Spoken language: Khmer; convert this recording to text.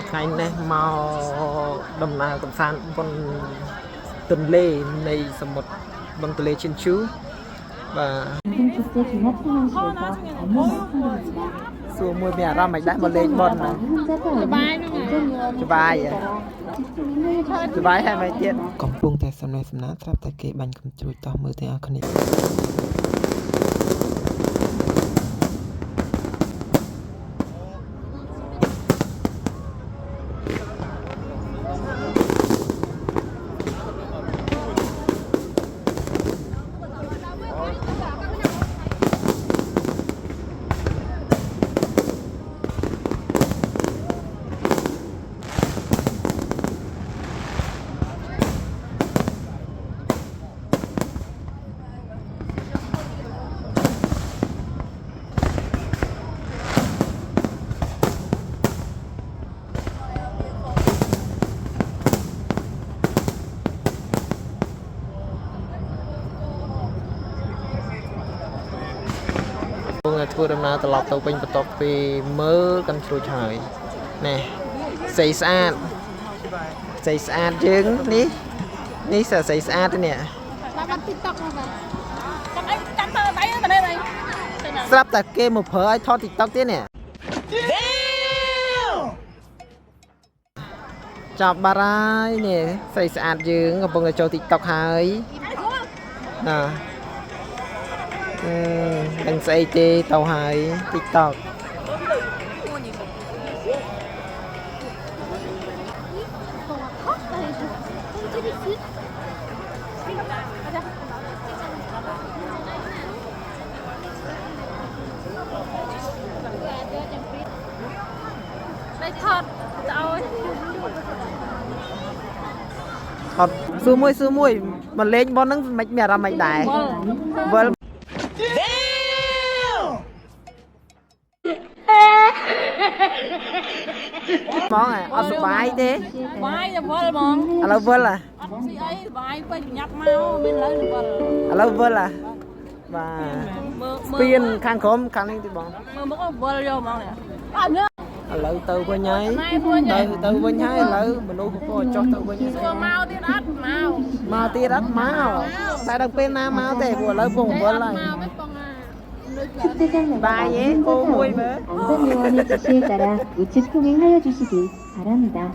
ថ្ងៃនេះមកដំណើរកំសាន្តបនទន្លេនៃសមុទ្របនទន្លេឈិនឈូបាទសួរមួយមានអារម្មណ៍មិនដែរមកលេងបនណាសបាយសបាយហើយមិនទៀតកំពុងតែសំណេះសំណាលត្រាប់តែគេបាញ់កំជ្រួចតោះមើលទាំងអស់គ្នាធ្វើដំណើរត្រឡប់ទៅវិញបន្ទាប់ពីមើលកាន់ជ្រួចហើយនេះស្អីស្អាតយើងនេះស្អីស្អាតនេះបាត់ TikTok មកបាទចាំទៅដៃទៅនេះស្រាប់តែគេមកប្រើឲ្យថត TikTok ទៀតនេះចាប់បាត់ហើយនេះស្អីស្អាតយើងកំពុងតែចូល TikTok ហើយណាដឹងស្អីទេទៅហើយ TikTok ថតសួរមួយមកលេងបនហ្នឹងមិនមានអារម្មណ៍មិនដែរវិលបងអត់សុបាយទេបាយទៅវិលហ្មងឥឡូវវិលអត់ស៊ីអីសុបាយពេកញ៉ាប់មកមានឥឡូវវិលបាទស្ពានខាងក្រោមខាងនេះទីបងមើលមុខវិលយកហ្មងនេះអត់ឥឡូវទៅវិញហើយទៅវិញហើយឥឡូវមនុស្សពពកចុះទៅវិញហើយមកទៀតអត់មកតែដល់ពេលណាមកទេព្រោះឥឡូវពងវិលហើយបាយឯងគោមួយមើល안전요원의 지시에 따라 우측 통행하여 주시기 바랍니다.